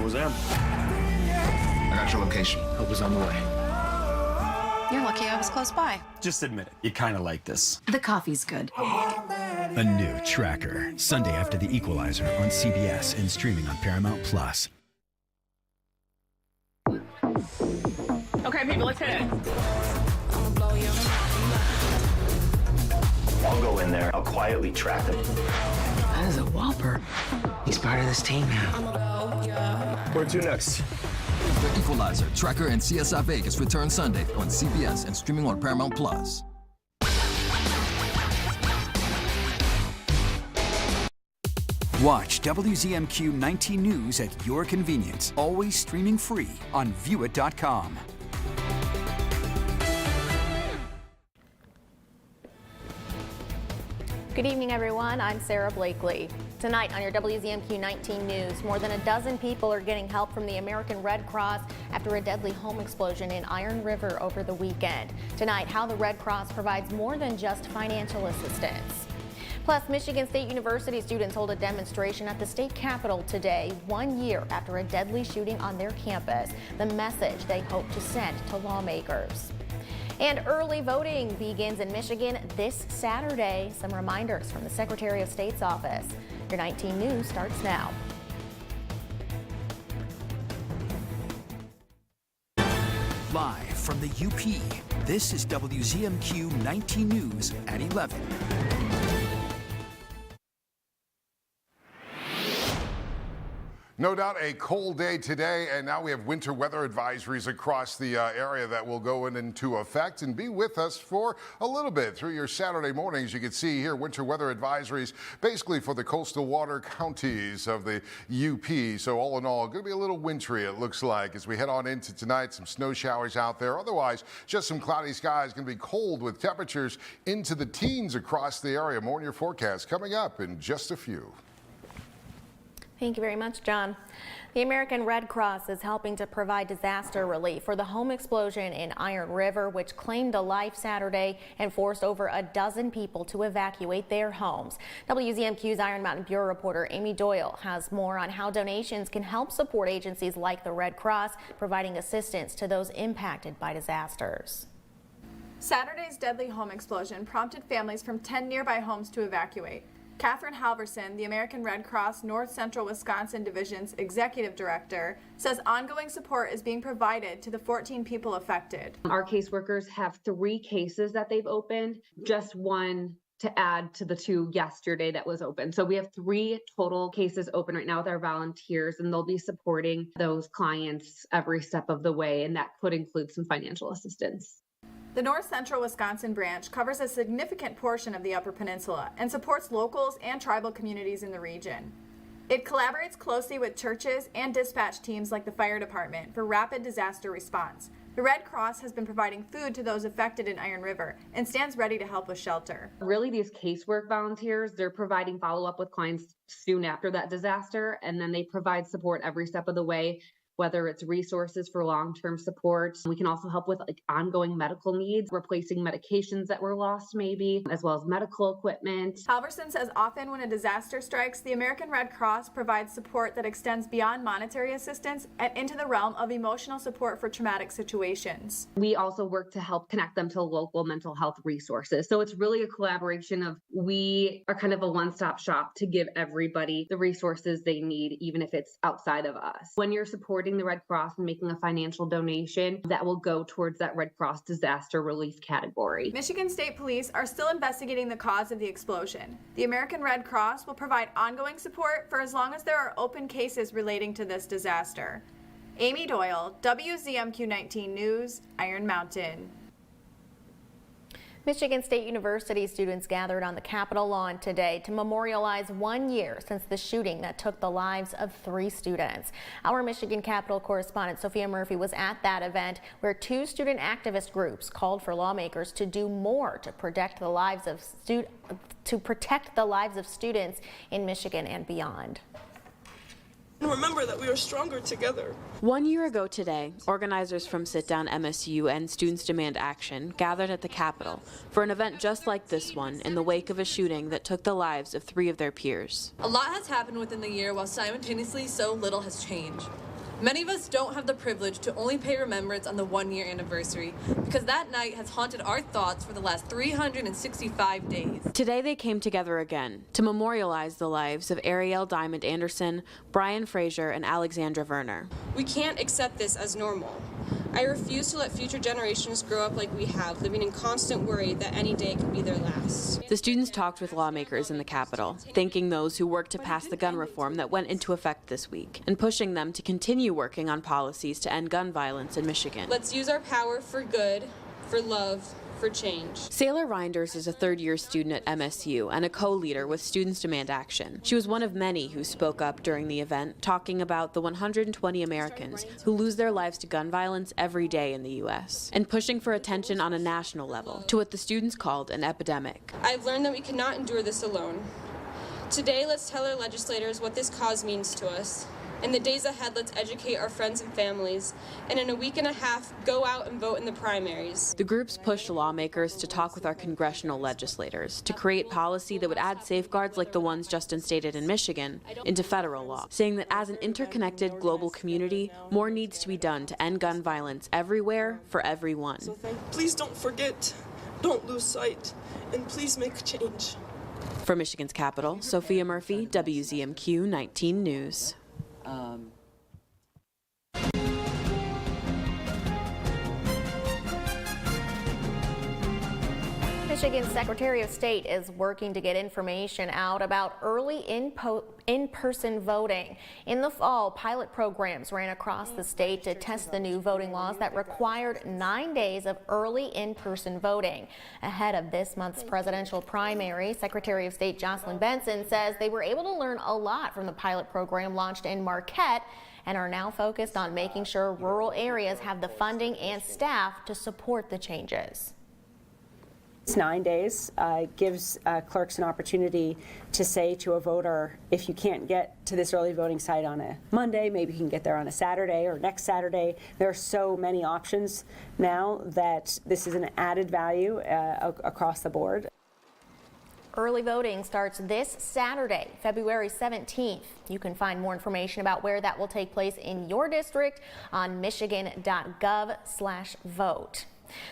WZM. I got your location. Help is on the way. You're lucky I was close by. Just admit it. You kind of like this. The coffee's good. A new Tracker, Sunday after The Equalizer on CBS and streaming on Paramount Plus. Okay, people, let's hit it. I'll go in there. I'll quietly track him. That is a whopper. He's part of this team now. Where to next? The Equalizer, Tracker, and CSI Vegas return Sunday on CBS and streaming on Paramount Plus. Watch WZMQ 19 News at your convenience. Always streaming free on viewit.com. Good evening, everyone. I'm Sarah Blakely. Tonight on your WZMQ 19 News, more than a dozen people are getting help from the American Red Cross after a deadly home explosion in Iron River over the weekend. Tonight, how the Red Cross provides more than just financial assistance. Plus, Michigan State University students hold a demonstration at the state capitol today, 1 year after a deadly shooting on their campus. The message they hope to send to lawmakers. And early voting begins in Michigan this Saturday. Some reminders from the Secretary of State's office. Your 19 News starts now. Live from the UP, this is WZMQ 19 News at 11. No doubt a cold day today, and now we have winter weather advisories across the area that will go into effect and be with us for a little bit through your Saturday mornings. You can see here winter weather advisories basically for the coastal water counties of the UP. So all in all, going to be a little wintry, it looks like, as we head on into tonight. Some snow showers out there. Otherwise, just some cloudy skies. Going to be cold with temperatures into the teens across the area. More in your forecast coming up in just a few. Thank you very much, John. The American Red Cross is helping to provide disaster relief for the home explosion in Iron River, which claimed a life Saturday and forced over a dozen people to evacuate their homes. WZMQ's Iron Mountain Bureau reporter Amy Doyle has more on how donations can help support agencies like the Red Cross, providing assistance to those impacted by disasters. Saturday's deadly home explosion prompted families from 10 nearby homes to evacuate. Catherine Halverson, the American Red Cross North Central Wisconsin Division's executive director, says ongoing support is being provided to the 14 people affected. Our caseworkers have 3 cases that they've opened, just one to add to the 2 yesterday that was open. So we have 3 total cases open right now with our volunteers, and they'll be supporting those clients every step of the way, and that could include some financial assistance. The North Central Wisconsin branch covers a significant portion of the Upper Peninsula and supports locals and tribal communities in the region. It collaborates closely with churches and dispatch teams like the fire department for rapid disaster response. The Red Cross has been providing food to those affected in Iron River and stands ready to help with shelter. Really, these casework volunteers, they're providing follow-up with clients soon after that disaster, and then they provide support every step of the way, whether it's resources for long-term support. We can also help with ongoing medical needs, replacing medications that were lost maybe, as well as medical equipment. Halverson says often when a disaster strikes, the American Red Cross provides support that extends beyond monetary assistance and into the realm of emotional support for traumatic situations. We also work to help connect them to local mental health resources. So it's really a collaboration of, we are kind of a one-stop shop to give everybody the resources they need, even if it's outside of us. When you're supporting the Red Cross and making a financial donation, that will go towards that Red Cross disaster relief category. Michigan State Police are still investigating the cause of the explosion. The American Red Cross will provide ongoing support for as long as there are open cases relating to this disaster. Amy Doyle, WZMQ 19 News, Iron Mountain. Michigan State University students gathered on the Capitol lawn today to memorialize 1 year since the shooting that took the lives of 3 students. Our Michigan Capitol correspondent Sophia Murphy was at that event where 2 student activist groups called for lawmakers to do more to protect the lives of students in Michigan and beyond. And remember that we are stronger together. 1 year ago today, organizers from Sit Down MSU and Students Demand Action gathered at the Capitol for an event just like this one in the wake of a shooting that took the lives of 3 of their peers. A lot has happened within the year while simultaneously so little has changed. Many of us don't have the privilege to only pay remembrance on the one-year anniversary because that night has haunted our thoughts for the last 365 days. Today they came together again to memorialize the lives of Ariel Diamond Anderson, Brian Fraser, and Alexandra Verner. We can't accept this as normal. I refuse to let future generations grow up like we have, living in constant worry that any day could be their last. The students talked with lawmakers in the Capitol, thanking those who worked to pass the gun reform that went into effect this week, and pushing them to continue working on policies to end gun violence in Michigan. Let's use our power for good, for love, for change. Sailor Reinders is a third-year student at MSU and a co-leader with Students Demand Action. She was one of many who spoke up during the event, talking about the 120 Americans who lose their lives to gun violence every day in the U.S., and pushing for attention on a national level to what the students called an epidemic. I've learned that we cannot endure this alone. Today, let's tell our legislators what this cause means to us. In the days ahead, let's educate our friends and families, and in a week and a half, go out and vote in the primaries. The groups pushed lawmakers to talk with our congressional legislators to create policy that would add safeguards like the ones just instated in Michigan into federal law, saying that as an interconnected global community, more needs to be done to end gun violence everywhere for everyone. Please don't forget, don't lose sight, and please make change. For Michigan's capital, Sophia Murphy, WZMQ 19 News. Michigan's Secretary of State is working to get information out about early in-person voting. In the fall, pilot programs ran across the state to test the new voting laws that required 9 days of early in-person voting. Ahead of this month's presidential primary, Secretary of State Jocelyn Benson says they were able to learn a lot from the pilot program launched in Marquette and are now focused on making sure rural areas have the funding and staff to support the changes. It's 9 days, gives clerks an opportunity to say to a voter, if you can't get to this early voting site on a Monday, maybe you can get there on a Saturday or next Saturday. There are so many options now that this is an added value across the board. Early voting starts this Saturday, February 17th. You can find more information about where that will take place in your district on michigan.gov/vote.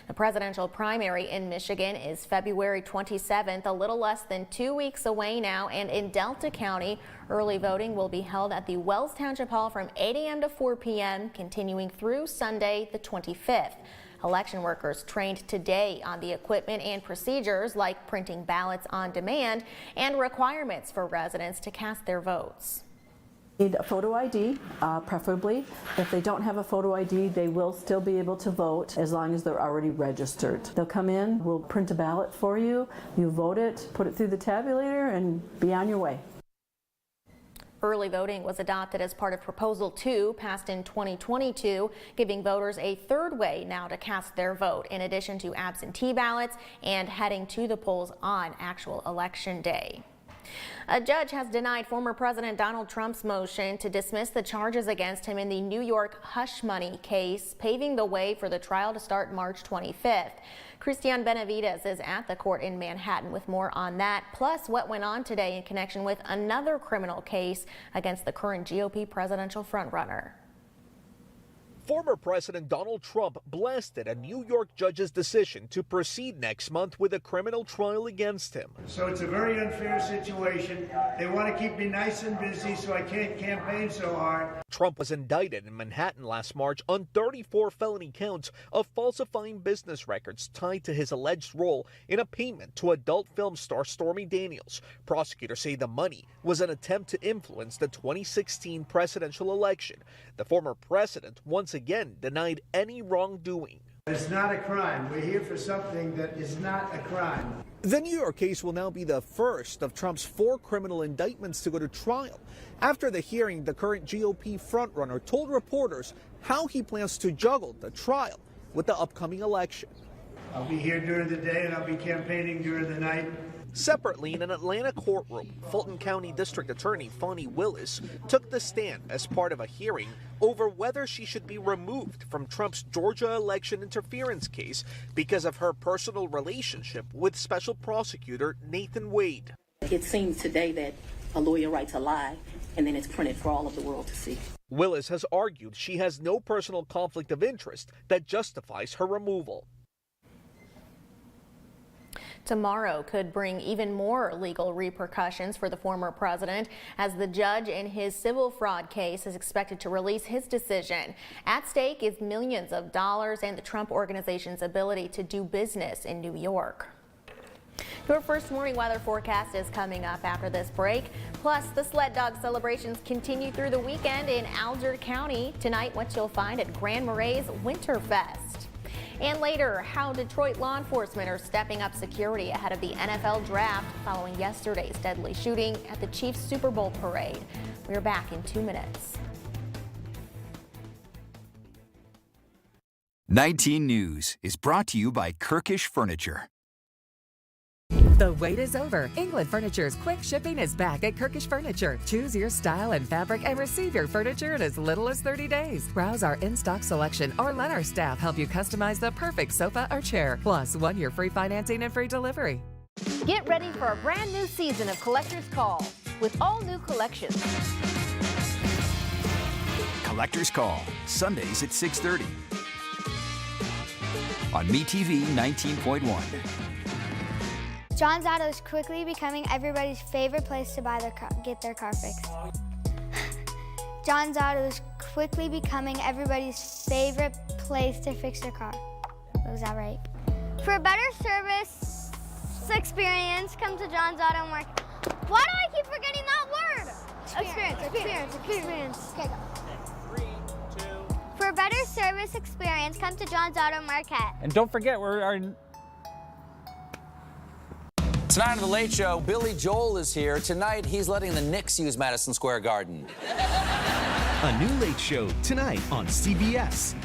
The presidential primary in Michigan is February 27th, a little less than 2 weeks away now, and in Delta County, early voting will be held at the Wells Township Hall from 8 a.m. to 4 p.m., continuing through Sunday the 25th. Election workers trained today on the equipment and procedures like printing ballots on demand and requirements for residents to cast their votes. Need a photo ID, preferably. If they don't have a photo ID, they will still be able to vote as long as they're already registered. They'll come in, we'll print a ballot for you, you vote it, put it through the tabulator, and be on your way. Early voting was adopted as part of Proposal 2, passed in 2022, giving voters a third way now to cast their vote, in addition to absentee ballots and heading to the polls on actual election day. A judge has denied former President Donald Trump's motion to dismiss the charges against him in the New York hush money case, paving the way for the trial to start March 25th. Christian Benavides is at the court in Manhattan with more on that, plus what went on today in connection with another criminal case against the current GOP presidential frontrunner. Former President Donald Trump blasted a New York judge's decision to proceed next month with a criminal trial against him. So it's a very unfair situation. They want to keep me nice and busy so I can't campaign so hard. Trump was indicted in Manhattan last March on 34 felony counts of falsifying business records tied to his alleged role in a payment to adult film star Stormy Daniels. Prosecutors say the money was an attempt to influence the 2016 presidential election. The former president once again denied any wrongdoing. It's not a crime. We're here for something that is not a crime. The New York case will now be the first of Trump's 4 criminal indictments to go to trial. After the hearing, the current GOP frontrunner told reporters how he plans to juggle the trial with the upcoming election. I'll be here during the day and I'll be campaigning during the night. Separately, in an Atlanta courtroom, Fulton County District Attorney Fonnie Willis took the stand as part of a hearing over whether she should be removed from Trump's Georgia election interference case because of her personal relationship with Special Prosecutor Nathan Wade. It seems today that a lawyer writes a lie, and then it's printed for all of the world to see. Willis has argued she has no personal conflict of interest that justifies her removal. Tomorrow could bring even more legal repercussions for the former president, as the judge in his civil fraud case is expected to release his decision. At stake is millions of dollars and the Trump organization's ability to do business in New York. Your first morning weather forecast is coming up after this break. Plus, the sled dog celebrations continue through the weekend in Alger County. Tonight, what you'll find at Grand Marais Winterfest. And later, how Detroit law enforcement are stepping up security ahead of the NFL draft following yesterday's deadly shooting at the Chiefs Super Bowl parade. We're back in 2 minutes. 19 News is brought to you by Kirkish Furniture. The wait is over. England Furniture's quick shipping is back at Kirkish Furniture. Choose your style and fabric and receive your furniture in as little as 30 days. Browse our in-stock selection or let our staff help you customize the perfect sofa or chair. Plus, 1 year free financing and free delivery. Get ready for a brand new season of Collector's Call with all new collections. Collector's Call, Sundays at 6:30 on MeTV 19.1. John's Auto is quickly becoming everybody's favorite place to buy get their car fixed. John's Auto is quickly becoming everybody's favorite place to fix their car. Was that right? For a better service experience, come to John's Auto Market. Why do I keep forgetting that word? Experience. Okay, go. 3, 2. For a better service experience, come to John's Auto Market. And don't forget, Tonight on The Late Show, Billy Joel is here. Tonight, he's letting the Knicks use Madison Square Garden. A new Late Show tonight on CBS.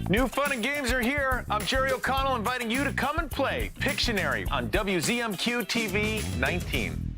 New fun and games are here. I'm Jerry O'Connell inviting you to come and play Pictionary on WZMQ TV 19.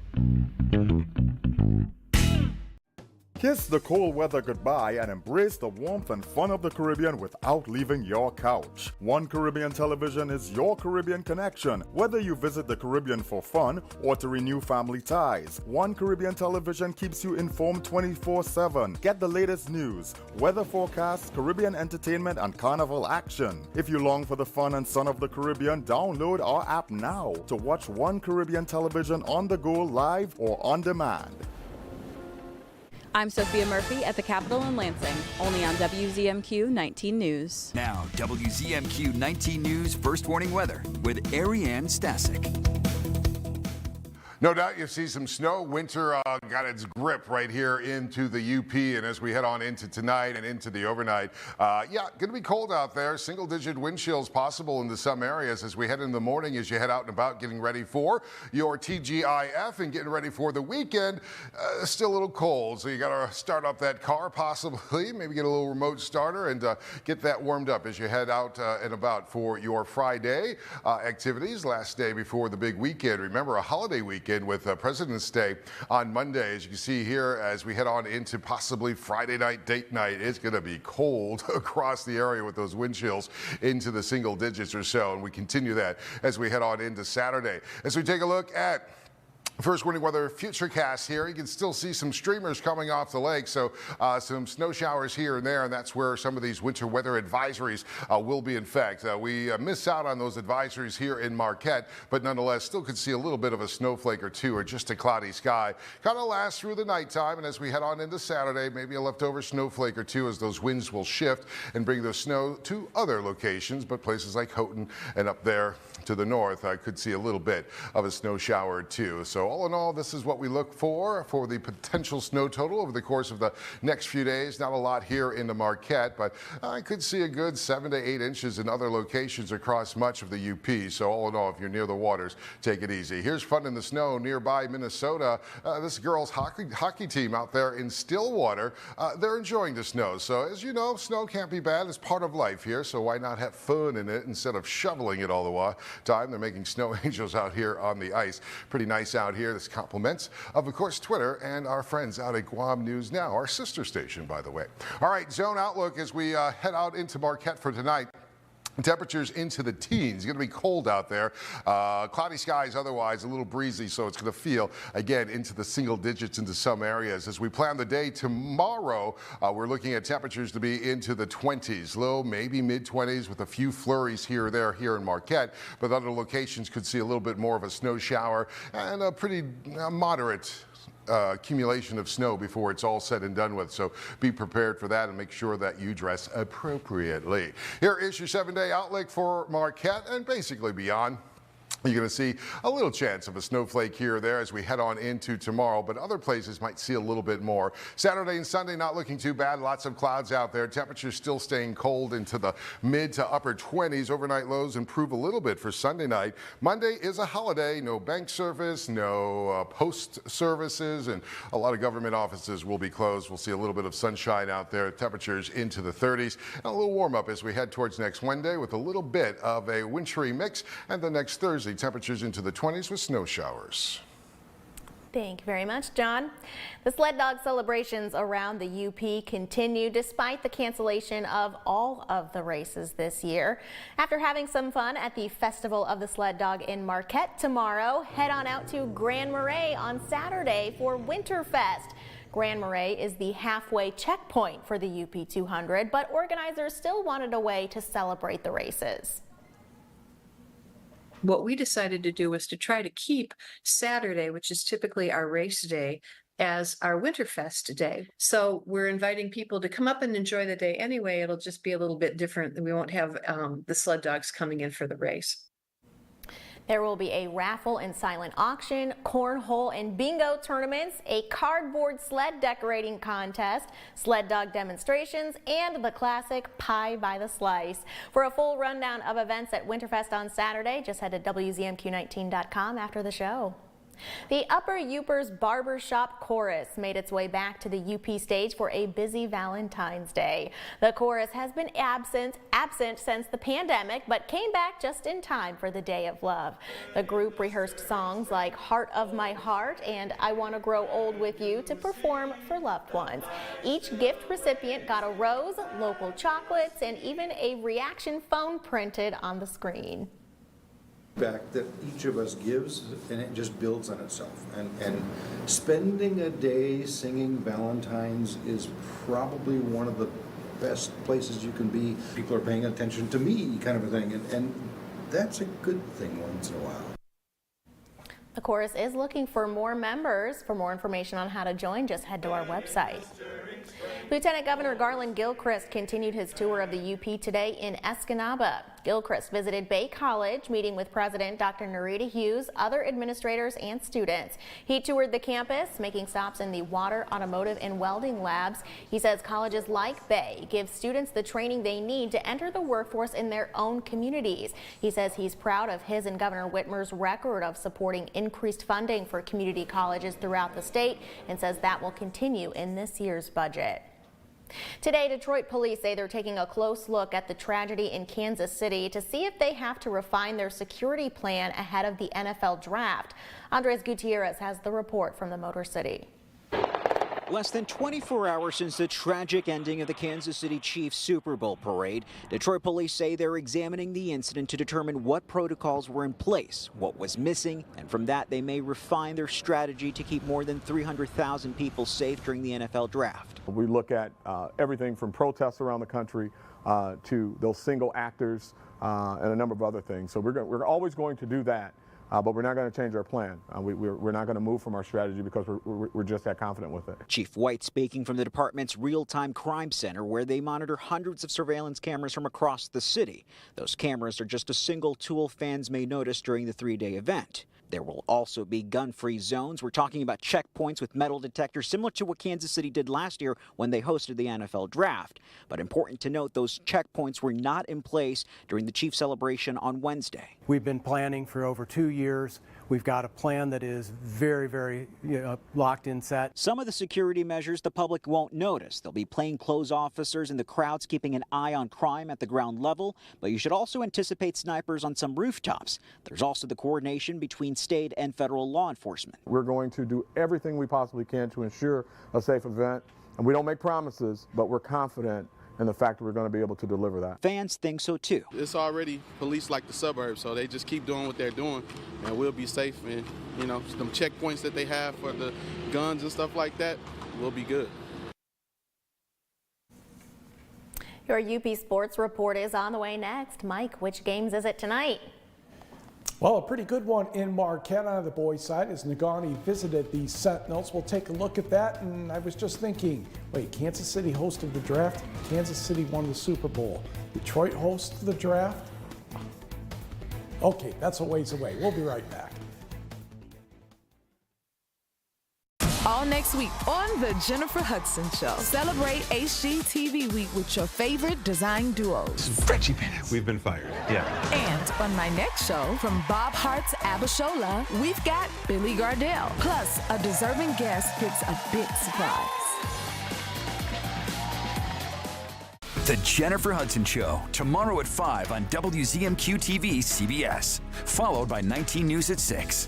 Kiss the cold weather goodbye and embrace the warmth and fun of the Caribbean without leaving your couch. One Caribbean Television is your Caribbean connection. Whether you visit the Caribbean for fun or to renew family ties, One Caribbean Television keeps you informed 24/7. Get the latest news, weather forecasts, Caribbean entertainment, and carnival action. If you long for the fun and sun of the Caribbean, download our app now to watch One Caribbean Television on the go, live or on demand. I'm Sophia Murphy at the Capitol in Lansing, only on WZMQ 19 News. Now, WZMQ 19 News First Warning Weather with Ariane Stasek. No doubt you see some snow. Winter got its grip right here into the UP, and as we head on into tonight and into the overnight, going to be cold out there. Single-digit wind chills possible into some areas as we head in the morning, as you head out and about getting ready for your TGIF and getting ready for the weekend. Still a little cold, so you got to start up that car possibly, maybe get a little remote starter and get that warmed up as you head out and about for your Friday activities. Last day before the big weekend. Remember, a holiday weekend with President's Day on Monday. As you can see here, as we head on into possibly Friday night, date night, it's going to be cold across the area with those wind chills into the single digits or so. And we continue that as we head on into Saturday. As we take a look at First Warning Weather Futurecast here. You can still see some streamers coming off the lake, so some snow showers here and there, and that's where some of these winter weather advisories will be in effect. We miss out on those advisories here in Marquette, but nonetheless still could see a little bit of a snowflake or two or just a cloudy sky. Kind of lasts through the nighttime, and as we head on into Saturday, maybe a leftover snowflake or two as those winds will shift and bring the snow to other locations, but places like Houghton and up there to the north, I could see a little bit of a snow shower or two. So all in all, this is what we look for the potential snow total over the course of the next few days. Not a lot here in the Marquette, but I could see a good 7 to 8 inches in other locations across much of the UP. So all in all, if you're near the waters, take it easy. Here's fun in the snow nearby Minnesota. This girls hockey team out there in Stillwater, they're enjoying the snow. So as you know, snow can't be bad. It's part of life here. So why not have fun in it instead of shoveling it all the time? They're making snow angels out here on the ice. Pretty nice out here. This compliments of course, Twitter and our friends out at Guam News Now, our sister station, by the way. All right, zone outlook as we head out into Marquette for tonight. Temperatures into the teens. It's going to be cold out there. Cloudy skies otherwise, a little breezy, so it's going to feel, again, into the single digits into some areas. As we plan the day tomorrow, we're looking at temperatures to be into the 20s, low, maybe mid-20s with a few flurries here or there here in Marquette, but other locations could see a little bit more of a snow shower and a pretty moderate accumulation of snow before it's all said and done with. So be prepared for that and make sure that you dress appropriately. Here is your 7-day outlook for Marquette and basically beyond. You're going to see a little chance of a snowflake here or there as we head on into tomorrow, but other places might see a little bit more. Saturday and Sunday not looking too bad. Lots of clouds out there. Temperatures still staying cold into the mid to upper 20s. Overnight lows improve a little bit for Sunday night. Monday is a holiday. No bank service, no post services, and a lot of government offices will be closed. We'll see a little bit of sunshine out there. Temperatures into the 30s and a little warm up as we head towards next Wednesday with a little bit of a wintry mix, and the next Thursday temperatures into the 20s with snow showers. Thank you very much, John. The sled dog celebrations around the UP continue despite the cancellation of all of the races this year. After having some fun at the Festival of the Sled Dog in Marquette tomorrow, head on out to Grand Marais on Saturday for Winterfest. Grand Marais is the halfway checkpoint for the UP 200, but organizers still wanted a way to celebrate the races. What we decided to do was to try to keep Saturday, which is typically our race day, as our Winterfest day. So we're inviting people to come up and enjoy the day anyway. It'll just be a little bit different. We won't have the sled dogs coming in for the race. There will be a raffle and silent auction, cornhole and bingo tournaments, a cardboard sled decorating contest, sled dog demonstrations, and the classic pie by the slice. For a full rundown of events at Winterfest on Saturday, just head to WZMQ19.com after the show. The Upper Upers Barbershop Chorus made its way back to the UP stage for a busy Valentine's Day. The chorus has been absent since the pandemic, but came back just in time for the Day of Love. The group rehearsed songs like Heart of My Heart and I Want to Grow Old With You to perform for loved ones. Each gift recipient got a rose, local chocolates, and even a reaction phone printed on the screen. Back that each of us gives, and it just builds on itself. And spending a day singing Valentine's is probably one of the best places you can be. People are paying attention to me, kind of a thing, and that's a good thing once in a while. The chorus is looking for more members. For more information on how to join, just head to our website. Lieutenant Governor Garland Gilchrist continued his tour of the UP today in Escanaba. Gilchrist visited Bay College, meeting with President Dr. Nerita Hughes, other administrators, and students. He toured the campus, making stops in the water, automotive, and welding labs. He says colleges like Bay give students the training they need to enter the workforce in their own communities. He says he's proud of his and Governor Whitmer's record of supporting increased funding for community colleges throughout the state, and says that will continue in this year's budget. Today, Detroit police say they're taking a close look at the tragedy in Kansas City to see if they have to refine their security plan ahead of the NFL draft. Andres Gutierrez has the report from the Motor City. Less than 24 hours since the tragic ending of the Kansas City Chiefs Super Bowl parade, Detroit police say they're examining the incident to determine what protocols were in place, what was missing, and from that they may refine their strategy to keep more than 300,000 people safe during the NFL draft. We look at everything from protests around the country to those single actors and a number of other things. So we're always going to do that. But we're not going to change our plan. We're not going to move from our strategy because we're just that confident with it. Chief White speaking from the department's real-time crime center, where they monitor hundreds of surveillance cameras from across the city. Those cameras are just a single tool fans may notice during the three-day event. There will also be gun-free zones. We're talking about checkpoints with metal detectors, similar to what Kansas City did last year when they hosted the NFL draft. But important to note, those checkpoints were not in place during the Chiefs celebration on Wednesday. We've been planning for over 2 years. We've got a plan that is very, very locked in set. Some of the security measures the public won't notice. There'll be plainclothes officers in the crowds keeping an eye on crime at the ground level, but you should also anticipate snipers on some rooftops. There's also the coordination between state and federal law enforcement. We're going to do everything we possibly can to ensure a safe event, and we don't make promises, but we're confident and the fact that we're going to be able to deliver that. Fans think so too. It's already policed like the suburbs, so they just keep doing what they're doing, and we'll be safe. And, you know, some checkpoints that they have for the guns and stuff like that, we'll be good. Your UP Sports Report is on the way next. Mike, which games is it tonight? Well, a pretty good one in Marquette on the boys' side as Negaunee visited the Sentinels. We'll take a look at that, and I was just thinking, wait, Kansas City hosted the draft? Kansas City won the Super Bowl. Detroit hosts the draft? Okay, that's a ways away. We'll be right back. All next week on The Jennifer Hudson Show. Celebrate HGTV Week with your favorite design duos. Stretchy pants. We've been fired. Yeah. And on my next show, from Bob Hart's Abishola, we've got Billy Gardell. Plus, a deserving guest gets a big surprise. The Jennifer Hudson Show, tomorrow at 5 on WZMQ TV CBS, followed by 19 News at 6.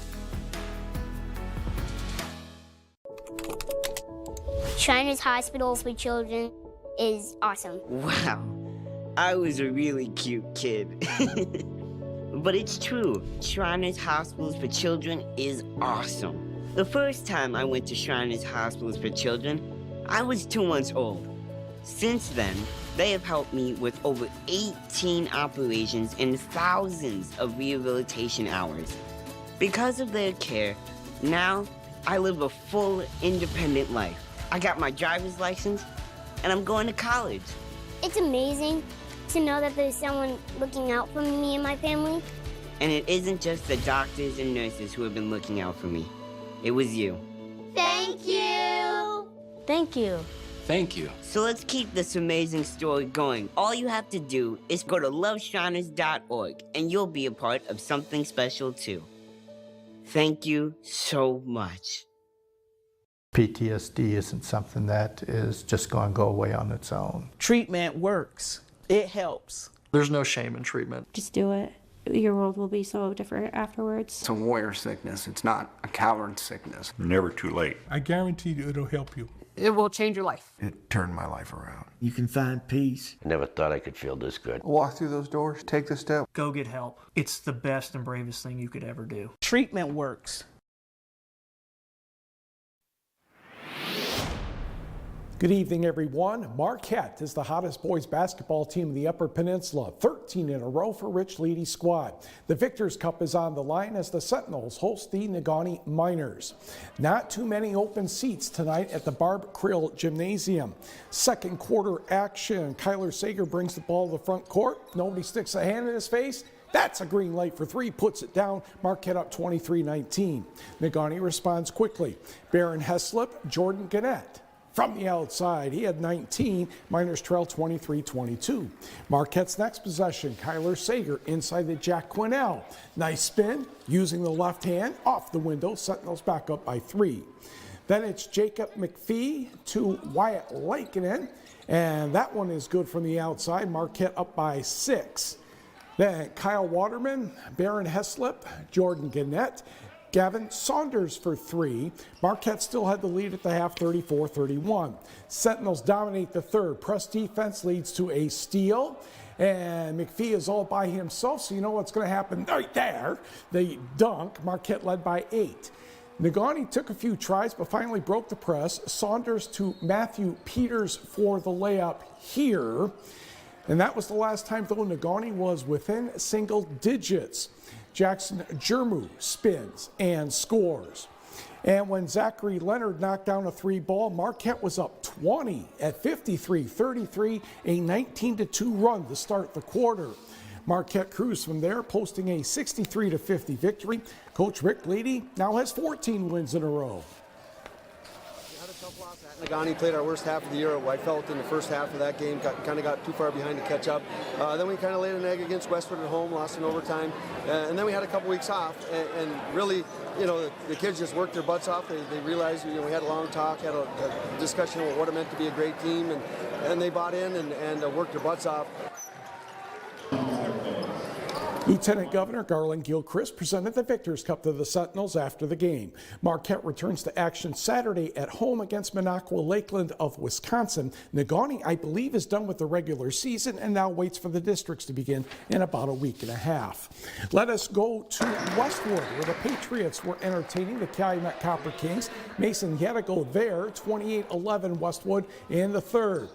Shriners Hospitals for Children is awesome. Wow, I was a really cute kid. But it's true, Shriners Hospitals for Children is awesome. The first time I went to Shriners Hospitals for Children, I was 2 months old. Since then, they have helped me with over 18 operations and thousands of rehabilitation hours. Because of their care, now I live a full, independent life. I got my driver's license, and I'm going to college. It's amazing to know that there's someone looking out for me and my family. And it isn't just the doctors and nurses who have been looking out for me. It was you. Thank you. Thank you. Thank you. So let's keep this amazing story going. All you have to do is go to loveshriners.org, and you'll be a part of something special too. Thank you so much. PTSD isn't something that is just going to go away on its own. Treatment works. It helps. There's no shame in treatment. Just do it. Your world will be so different afterwards. It's a warrior sickness. It's not a coward sickness. Never too late. I guarantee you it'll help you. It will change your life. It turned my life around. You can find peace. Never thought I could feel this good. Walk through those doors, take the step. Go get help. It's the best and bravest thing you could ever do. Treatment works. Good evening, everyone. Marquette is the hottest boys basketball team in the Upper Peninsula, 13 in a row for Rich Leedy's squad. The Victor's Cup is on the line as the Sentinels host the Negaunee Miners. Not too many open seats tonight at the Barb Krill Gymnasium. Second quarter action. Kyler Sager brings the ball to the front court. Nobody sticks a hand in his face. That's a green light for three, puts it down. Marquette up 23-19. Negaunee responds quickly. Baron Heslip, Jordan Gannett. From the outside, he had 19. Miners trail 23-22. Marquette's next possession, Kyler Sager inside the Jack Quinnell. Nice spin, using the left hand, off the window. Sentinels back up by 3. Then it's Jacob McPhee to Wyatt Lankinen, and that one is good from the outside. Marquette up by 6. Then Kyle Waterman, Baron Heslip, Jordan Gannett, Gavin Saunders for 3. Marquette still had the lead at the half, 34-31. Sentinels dominate the third. Press defense leads to a steal, and McPhee is all by himself, so you know what's going to happen right there. The dunk. Marquette led by 8. Negaunee took a few tries, but finally broke the press. Saunders to Matthew Peters for the layup here. And that was the last time, though, Negaunee was within single digits. Jackson Jermu spins and scores. And when Zachary Leonard knocked down a 3 ball, Marquette was up 20 at 53-33, a 19-2 run to start the quarter. Marquette cruised from there, posting a 63-50 victory. Coach Rick Leedy now has 14 wins in a row. Negaunee played our worst half of the year. I felt in the first half of that game, kind of got too far behind to catch up. Then we kind of laid an egg against Westwood at home, lost in overtime. And then we had a couple weeks off. And really, you know, the kids just worked their butts off. They realized, you know, we had a long talk, had a discussion about what it meant to be a great team. And they bought in and worked their butts off. Lieutenant Governor Garland Gilchrist presented the Victors' Cup to the Sentinels after the game. Marquette returns to action Saturday at home against Minocqua Lakeland of Wisconsin. Negaunee, I believe, is done with the regular season and now waits for the districts to begin in about a week and a half. Let us go to Westwood, where the Patriots were entertaining the Calumet Copper Kings. Mason Yedigo there, 28-11 Westwood in the third.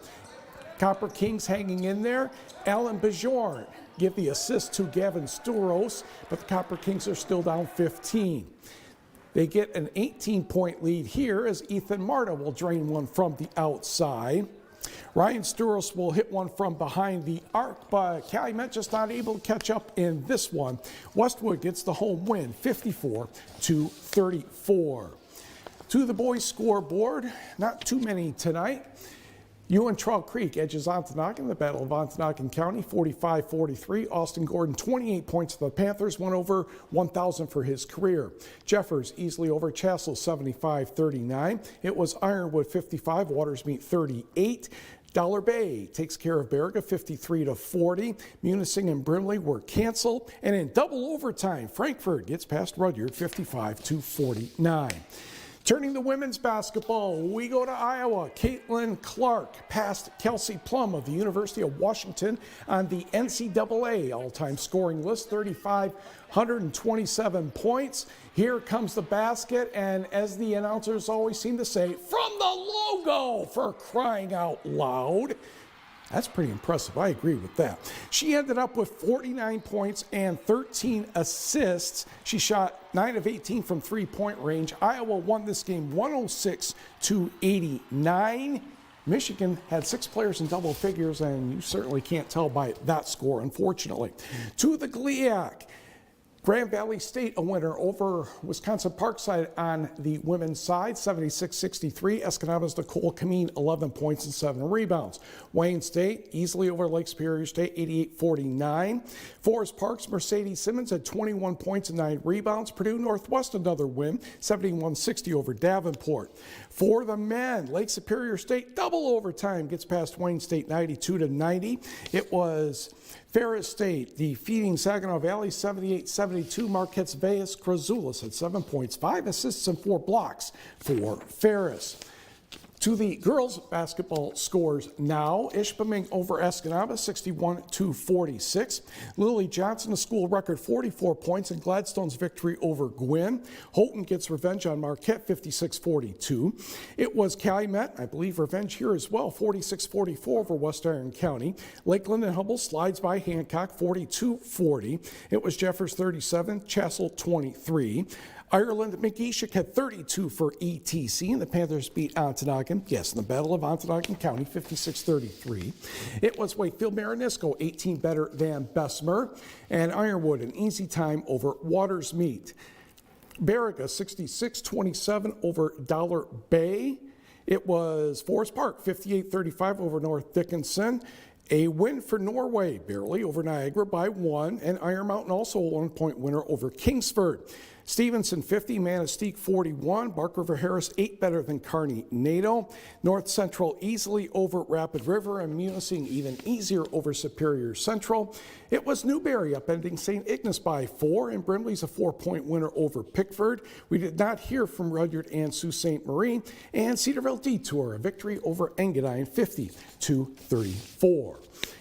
Copper Kings hanging in there. Alan Bajorn give the assist to Gavin Sturos, but the Copper Kings are still down 15. They get an 18-point lead here as Ethan Marta will drain one from the outside. Ryan Sturos will hit one from behind the arc, but Calumet just not able to catch up in this one. Westwood gets the home win, 54-34. To the boys' scoreboard, not too many tonight. Ewan-Trail Creek edges Ontonagon, the Battle of Ontonagon County, 45-43. Austin Gordon, 28 points for the Panthers, went over 1,000 for his career. Jeffers easily over Chassell, 75-39. It was Ironwood, 55, Watersmeet, 38. Dollar Bay takes care of Baraga, 53-40. Munising and Brimley were canceled. And in double overtime, Frankfurt gets past Rudyard, 55-49. Turning to women's basketball, we go to Iowa. Caitlin Clark passed Kelsey Plum of the University of Washington on the NCAA all-time scoring list, 127 points. Here comes the basket, and as the announcers always seem to say, from the logo, for crying out loud. That's pretty impressive. I agree with that. She ended up with 49 points and 13 assists. She shot 9 of 18 from three-point range. Iowa won this game 106-89. Michigan had 6 players in double figures, and you certainly can't tell by that score, unfortunately. To the GLIAC. Grand Valley State a winner over Wisconsin Parkside on the women's side, 76-63. Escanava's Nicole Kameen, 11 points and 7 rebounds. Wayne State easily over Lake Superior State, 88-49. Forest Park's Mercedes Simmons had 21 points and 9 rebounds. Purdue Northwest another win, 71-60 over Davenport. For the men, Lake Superior State double overtime gets past Wayne State, 92-90. It was Ferris State defeating Saginaw Valley 78-72. Marquette's Veas Krazulis had 7 points, 5 assists, and 4 blocks for Ferris. To the girls' basketball scores now. Ishpeming over Escanaba, 61-46. Lily Johnson, a school record 44 points in Gladstone's victory over Gwynn. Houghton gets revenge on Marquette, 56-42. It was Calumet, I believe revenge here as well, 46-44 over West Iron County. Lakeland and Humboldt slides by Hancock, 42-40. It was Jeffers 37, Chassell 23. Ireland McGeeshik had 32 for ETC, and the Panthers beat Ontonagon, yes, in the Battle of Ontonagon County, 56-33. It was Wakefield Marinisco, 18 better than Bessemer, and Ironwood an easy time over Watersmeet. Baraga 66-27 over Dollar Bay. It was Forest Park, 58-35 over North Dickinson. A win for Norway, barely over Niagara by 1, and Iron Mountain also a 1-point winner over Kingsford. Stevenson 50, Manistee 41, Bark River Harris 8 better than Kearney NATO. North Central easily over Rapid River, and Munising even easier over Superior Central. It was Newberry upending St. Ignace by 4, and Brimley's a 4-point winner over Pickford. We did not hear from Rudyard and Sault Ste. Marie, and Cedarville Detour a victory over Engadine 50-34.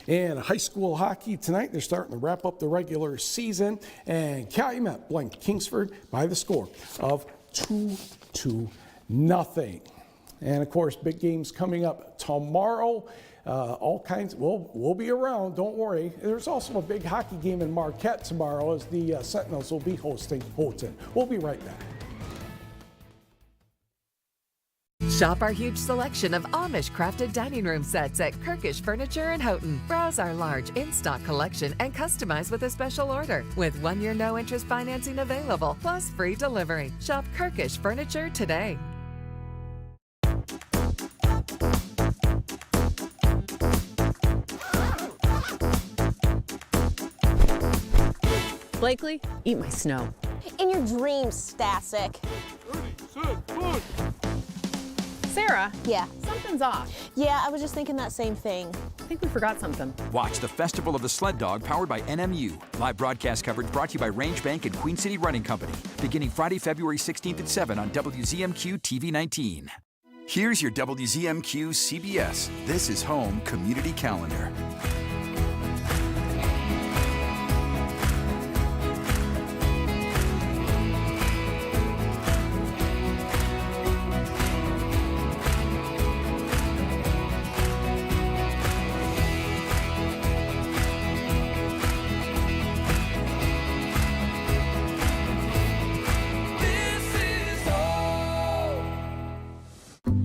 And high school hockey tonight, they're starting to wrap up the regular season, and Calumet blanked Kingsford by the score of 2-0. And of course, big games coming up tomorrow. All kinds, we'll be around, don't worry. There's also a big hockey game in Marquette tomorrow as the Sentinels will be hosting Houghton. We'll be right back. Shop our huge selection of Amish crafted dining room sets at Kirkish Furniture in Houghton. Browse our large in-stock collection and customize with a special order. With 1-year no-interest financing available, plus free delivery. Shop Kirkish Furniture today. Blakely, eat my snow. In your dreams, Stasic. Sarah, Sarah? Yeah. Something's off. Yeah, I was just thinking that same thing. I think we forgot something. Watch the Festival of the Sled Dog powered by NMU. Live broadcast coverage brought to you by Range Bank and Queen City Running Company. Beginning Friday, February 16th at 7 on WZMQ TV 19. Here's your WZMQ CBS. This is Home Community Calendar.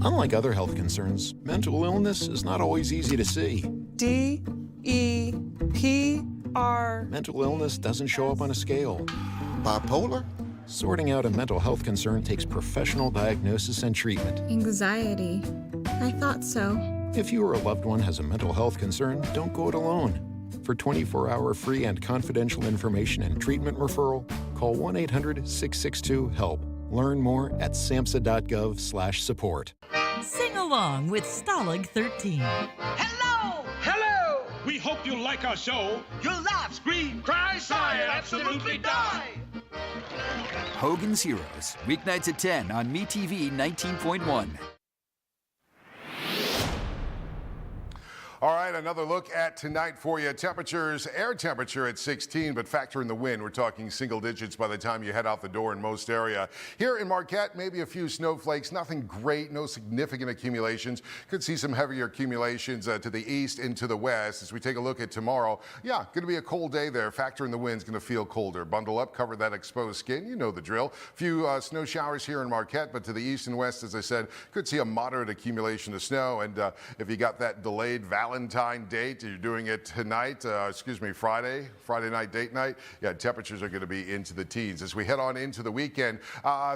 Unlike other health concerns, mental illness is not always easy to see. D-E-P-R. Mental illness doesn't show up on a scale. Bipolar? Sorting out a mental health concern takes professional diagnosis and treatment. Anxiety. I thought so. If you or a loved one has a mental health concern, don't go it alone. For 24-hour free and confidential information and treatment referral, call 1-800-662-HELP. Learn more at samhsa.gov/support. Sing along with Stalag 13. Hello! Hello! We hope you like our show. You'll laugh, scream, cry, sigh, and absolutely die. Hogan's Heroes, weeknights at 10 on MeTV 19.1. All right, another look at tonight for you. Temperatures, air temperature at 16, but factor in the wind. We're talking single digits by the time you head out the door in most area. Here in Marquette, maybe a few snowflakes, nothing great, no significant accumulations. Could see some heavier accumulations to the east into the west. As we take a look at tomorrow, yeah, going to be a cold day there. Factor in the wind's going to feel colder. Bundle up, cover that exposed skin. You know the drill. Few snow showers here in Marquette, but to the east and west, as I said, could see a moderate accumulation of snow. And if you got that delayed Valentine date, you're doing it tonight, Friday night, date night. Yeah, temperatures are going to be into the teens. As we head on into the weekend,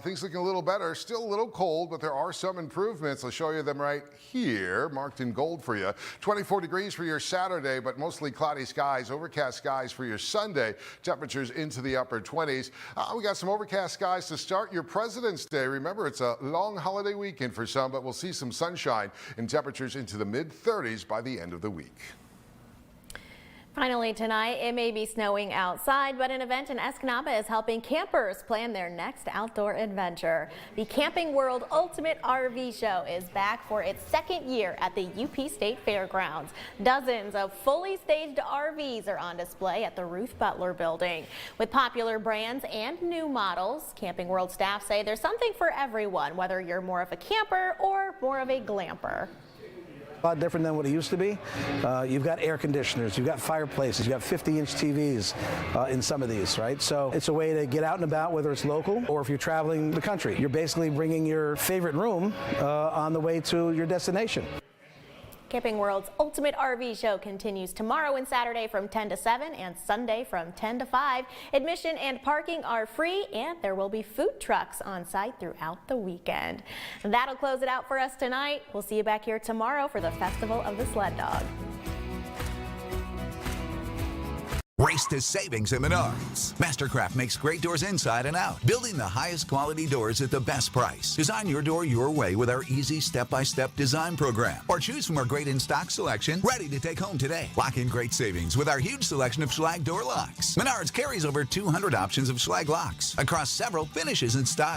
things looking a little better, still a little cold, but there are some improvements. I'll show you them right here, marked in gold for you. 24 degrees for your Saturday, but mostly cloudy skies, overcast skies for your Sunday. Temperatures into the upper 20s. We got some overcast skies to start your President's Day. Remember, it's a long holiday weekend for some, but we'll see some sunshine and temperatures into the mid-30s by the end of the week. Finally tonight, it may be snowing outside, but an event in Escanaba is helping campers plan their next outdoor adventure. The Camping World Ultimate RV Show is back for its second year at the UP State Fairgrounds. Dozens of fully staged RVs are on display at the Ruth Butler Building. With popular brands and new models, Camping World staff say there's something for everyone, whether you're more of a camper or more of a glamper. A lot different than what it used to be. You've got air conditioners, you've got fireplaces, you've got 50-inch TVs in some of these, right? So it's a way to get out and about, whether it's local or if you're traveling the country. You're basically bringing your favorite room on the way to your destination. Camping World's Ultimate RV Show continues tomorrow and Saturday from 10 to 7 and Sunday from 10 to 5. Admission and parking are free, and there will be food trucks on site throughout the weekend. That'll close it out for us tonight. We'll see you back here tomorrow for the Festival of the Sled Dog. Race to savings at Menards. Mastercraft makes great doors inside and out, building the highest quality doors at the best price. Design your door your way with our easy step-by-step design program, or choose from our great in-stock selection, ready to take home today. Lock in great savings with our huge selection of Schlage door locks. Menards carries over 200 options of Schlage locks across several finishes and styles.